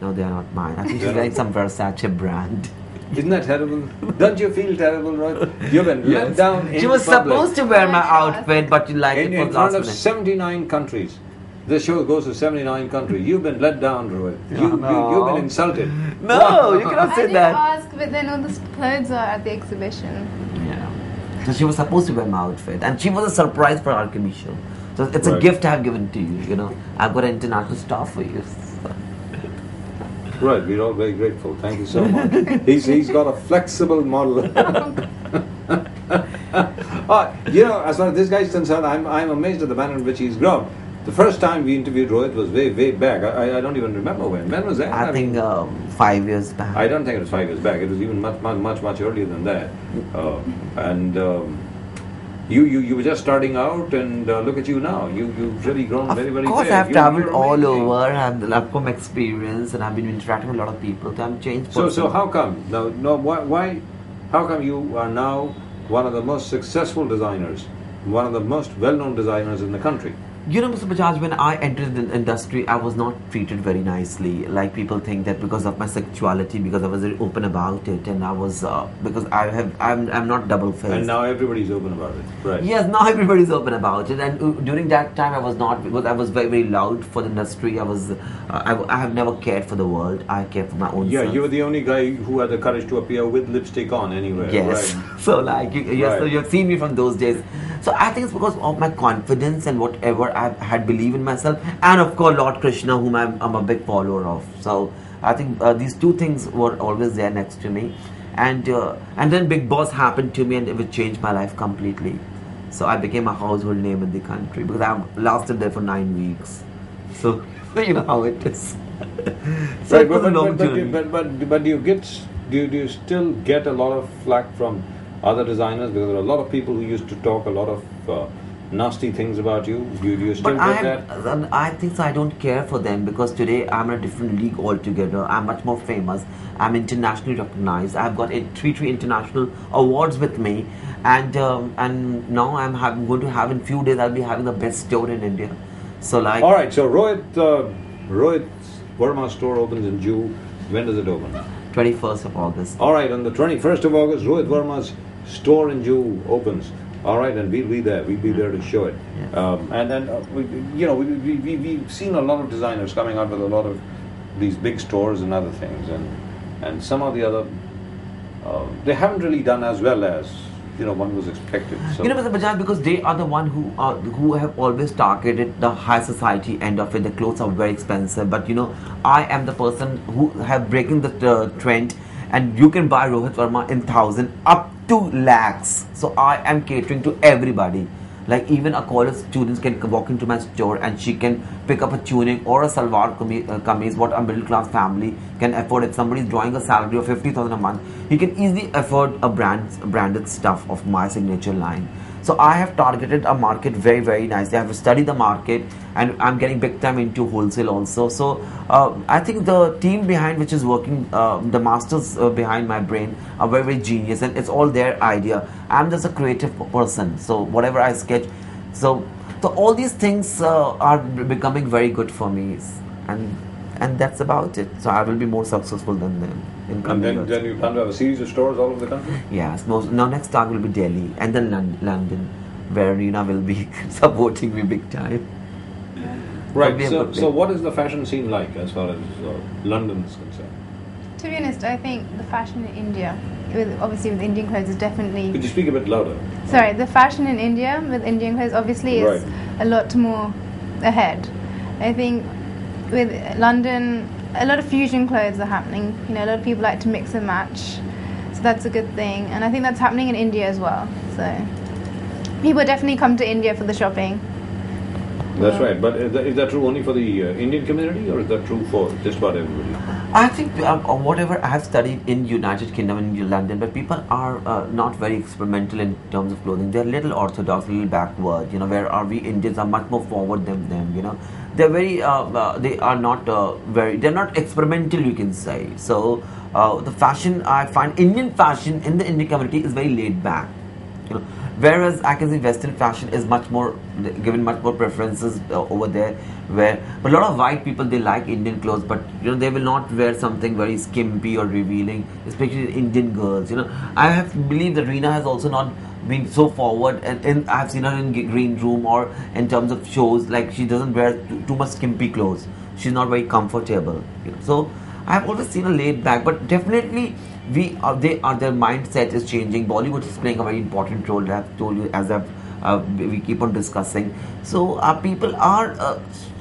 No, they are not mine. I think she's wearing some Versace brand. Isn't that terrible? Don't you feel terrible, right? You've been let down in She was public. supposed to wear my outfit, but you like it In for front last of minute. 79 countries. This show goes to 79 countries. You've been let down, Rohit. You've been insulted. No, you cannot I say did that. ask, but then all the clothes are at the exhibition. Yeah. So she was supposed to wear my outfit, and she was a surprise for RKB show. So it's a Right. gift I have given to you. You know, I've got an international star for you. Right, we're all very grateful. Thank you so much. He's got a flexible model. You know, as far as this guy is concerned, I'm amazed at the manner in which he's grown. The first time we interviewed Rohit was way back. I don't even remember when. When was that? I think 5 years back. I don't think it was 5 years back. It was even much earlier than that. You were just starting out, and look at you now. You've really grown very Of course, big. I've traveled You're all amazing. over. I've had some experience, and I've been interacting with a lot of people. So I'm changed. So person. how come? Why? How come you are now one of the most successful designers, one of the most well-known designers in the country? You know, Mr. Bajaj, when I entered the industry, I was not treated very nicely. Like, people think that because of my sexuality, because I was very open about it, and I was because I'm not double-faced. And now everybody's open about it, right? Yes, now everybody's open about it, and during that time I was not, because I was very loud for the industry. I have never cared for the world. I care for my own Yeah, self. you were the only guy who had the courage to appear with lipstick on anywhere. Yes. Right. So like, yes, Right. so you've seen me from those days. So I think it's because of my confidence and whatever I had believed in myself, and of course Lord Krishna, whom I'm a big follower of. So I think these two things were always there next to me, and then Big Boss happened to me, and it changed my life completely. So I became a household name in the country because I lasted there for 9 weeks. So you know how it is. So Right, it was a long journey. but do you still get a lot of flack from other designers, because there are a lot of people who used to talk a lot of nasty things about you? Do you still get that? I think so. I don't care for them because today I'm in a different league altogether. I'm much more famous. I'm internationally recognized. I've got three international awards with me, and now I'm going to have in few days. I'll be having the best store in India. So like. All right. So Rohit Verma store opens in June. When does it open? 21st of August. All right, on the 21st of August, Rohit Verma's store in Jew opens. All right, and we'll be there. We'll be there to show it. Yes. And then, we've seen a lot of designers coming out with a lot of these big stores and other things, and some of the other, they haven't really done as well as one was expected. So. You know, Mr. Bajaj, because they are the one who have always targeted the high society end of it. The clothes are very expensive, but I am the person who have breaking the trend, and you can buy Rohit Verma in 1,000 up to lakhs. So I am catering to everybody. Like even a college student can walk into my store and she can pick up a tunic or a salwar kameez, what a middle class family can afford. If somebody is drawing a salary of 50,000 a month, he can easily afford a branded stuff of my signature line. So I have targeted a market very, very nicely. I have studied the market, and I'm getting big time into wholesale also. So I think the team behind which is working, the masters behind my brain are very, very genius, and it's all their idea. I'm just a creative person, so whatever I sketch, so all these things are becoming very good for me, and that's about it. So I will be more successful than them. And then you plan to have a series of stores all over the country? Yes, now next target will be Delhi, and then London, where Reena will be supporting me big time. Right, so what is the fashion scene like as far as London is concerned? To be honest, I think the fashion in India, obviously with Indian clothes, is definitely... Could you speak a bit louder? Sorry, the fashion in India with Indian clothes obviously is a lot more ahead. I think with London, a lot of fusion clothes are happening. A lot of people like to mix and match, so that's a good thing. And I think that's happening in India as well. So people definitely come to India for the shopping. That's right, but is that true only for the Indian community, or is that true for just about everybody? I think whatever I have studied in United Kingdom and in London, but people are not very experimental in terms of clothing. They're a little orthodox, a little backward. Where are we Indians are much more forward than them. They're very, they are not they're not experimental, you can say. So the fashion, I find Indian fashion in the Indian community is very laid back. You know, whereas I can see Western fashion is much more given much more preferences over there. But a lot of white people, they like Indian clothes, but you know, they will not wear something very skimpy or revealing, especially Indian girls. You know, I have believed that Reena has also not been so forward, and I've seen her in green room or in terms of shows, like she doesn't wear too much skimpy clothes. She's not very comfortable. You know? So I've always seen her laid back, but definitely their mindset is changing. Bollywood is playing a very important role. I've told you, as we keep on discussing. So people are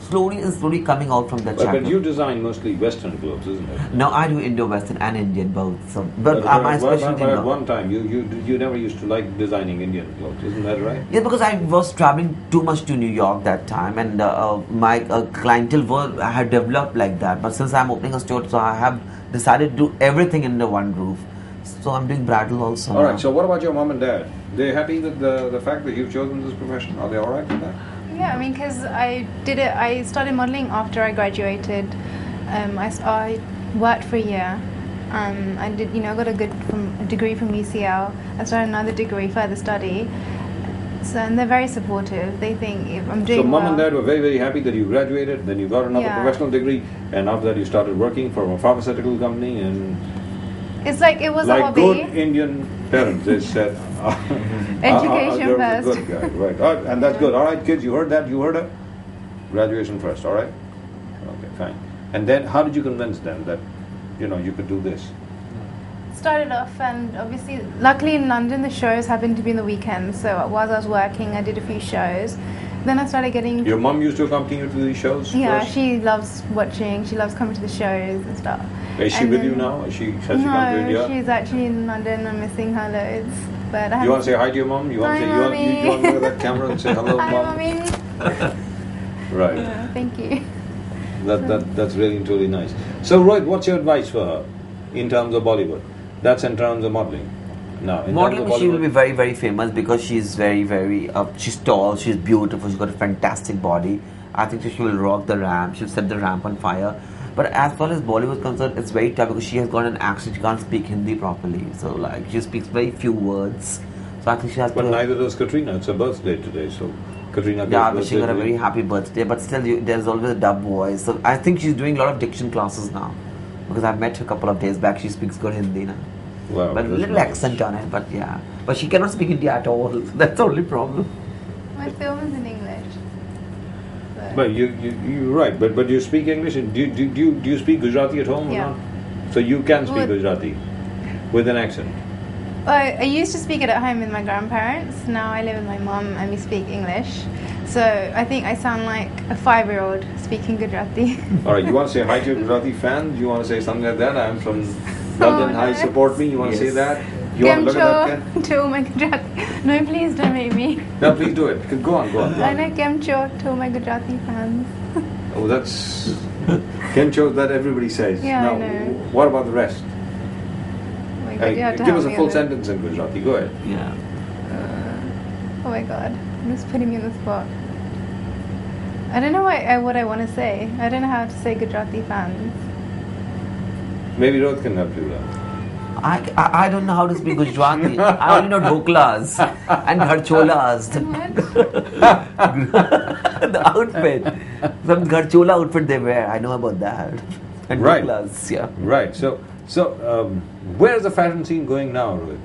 slowly coming out from that But you design mostly Western clothes, isn't it? No, I do Indo-Western and Indian both. So, but my specialty. But at one time, you never used to like designing Indian clothes, isn't that right? Yeah, because I was traveling too much to New York that time, and my clientele had developed like that. But since I'm opening a store, so I have decided to do everything under one roof. So I'm doing bridal also. All right. So what about your mom and dad? They happy with the fact that you've chosen this profession? Are they all right with that? Yeah, I mean, because I started modeling after I graduated. I worked for a year. I did, I got a degree from UCL. I started another degree, further study. So, and they're very supportive. They think if I'm doing So mom well, and dad were very, very happy that you graduated, then you got another professional degree, and after that you started working for a pharmaceutical company, and it's like it was a like hobby. good Indian parents, they said, Education they're first. a good guy, right? All right, and that's good. All right, kids, you heard that? You heard it? Graduation first. All right. Okay, fine. And then, how did you convince them that you could do this? Started off, and obviously, luckily in London, the shows happened to be in the weekends. So while I was working, I did a few shows. Then I started getting. Your mom used to accompany you to these shows? Yeah, first? she loves watching. She loves coming to the shows and stuff. Is she with you now? Has she come to India? No, she's actually in London. I'm missing her loads. But You want to say hi to your mom? You want Hi, to you want to look at that camera and say hello, Hi, mom? mommy. Right. Yeah, thank you. That's really truly nice. So Rohit, what's your advice for her in terms of Bollywood? That's in terms of modeling. Now, in modeling, terms of she will Bollywood- be very, very famous because she's very, she's tall, she's beautiful, she's got a fantastic body. I think she will rock the ramp, she'll set the ramp on fire. But as far as Bollywood is concerned, it's very tough because she has got an accent, she can't speak Hindi properly. So like, she speaks very few words. So I think she has But to... neither does Katrina. It's her birthday today, so Katrina. Yeah, but she got a very happy birthday. But still, there's always a dub voice. So I think she's doing a lot of diction classes now. Because I met her a couple of days back, she speaks good Hindi now. Wow, But a that's little nice. accent on it, but yeah. But she cannot speak Hindi at all. That's the only problem. My film is in English. So. But you're right. But you speak English. And do you speak Gujarati at home Yeah. or not? So you can speak Well- Gujarati with an accent. I used to speak it at home with my grandparents. Now I live with my mum and we speak English. So I think I sound like a 5-year-old speaking Gujarati. All right. You want to say hi to your Gujarati fans? You want to say something like that? I'm from London. Hi, nice. support me. You want to say Yes. that? You want to look at that? Ken? to my Gujarati. No, please don't make me. No, please do it. Go on. I know Kemcho to my Gujarati fans. Oh, that's Kencho that everybody says. Yeah, now, I know. what about the rest? Oh my God, you have to Give help us a me full with it. sentence in Gujarati. Go ahead. Yeah. Oh my God, I'm just putting me on the spot. I don't know what I want to say. I don't know how to say Gujarati fans. Maybe Rohit can help you with that. I don't know how to speak Gujarati. I only know dhoklas and gharcholas. The outfit. Some gharchola outfit they wear. I know about that. And Right. dhoklas, yeah. Right. So where's the fashion scene going now, Rohit?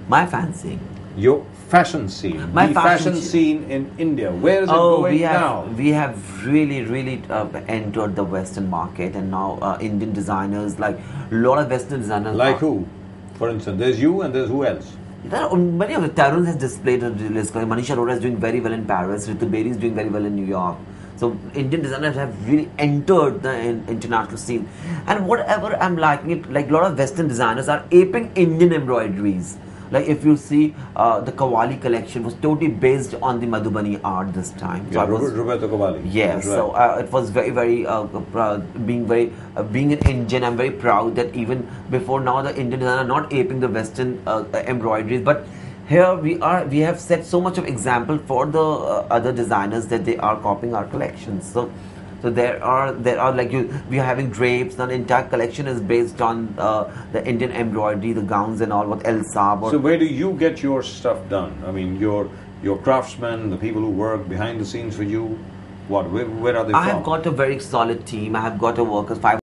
My fancy. Your fashion scene. My the fashion fashion scene in India. Where is it going we have really entered the Western market, and now Indian designers, like a lot of Western designers. Like who? For instance, there's you and there's who else? There are many of the Tarun has displayed a list. Manisha Arora is doing very well in Paris. Ritu Beri is doing very well in New York. So Indian designers have really entered the international scene. And whatever I'm liking it, like a lot of Western designers are aping Indian embroideries. Like if you see the Qawwali collection was totally based on the Madhubani art this time. So Yeah, I was, Roberto Cavalli. yes, That's right. so it was very being an Indian, I'm very proud that even before now the Indian designers are not aping the Western embroideries, but here we have set so much of example for the other designers that they are copying our collections. So So there are like we are having drapes. The entire collection is based on the Indian embroidery, the gowns and all. What else? So where do you get your stuff done? I mean, your craftsmen, the people who work behind the scenes for you. Where are they from? I have got a very solid team. I have got a workers 5